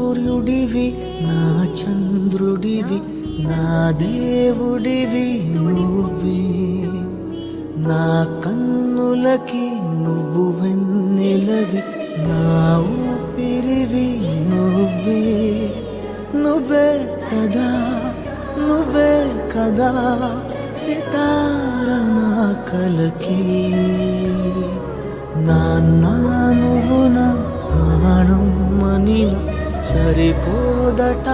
సూర్యుడివి నా చంద్రుడివి నా దేవుడివి నువ్వే నా కన్నులకి నువ్వు వెన్నెలవి నా ఊపిరివి నువ్వే నువ్వే కదా నువ్వే కదా సితార నా కలకి నాన్న నువ్వు నా ప్రాణం మనిల సరిపోదట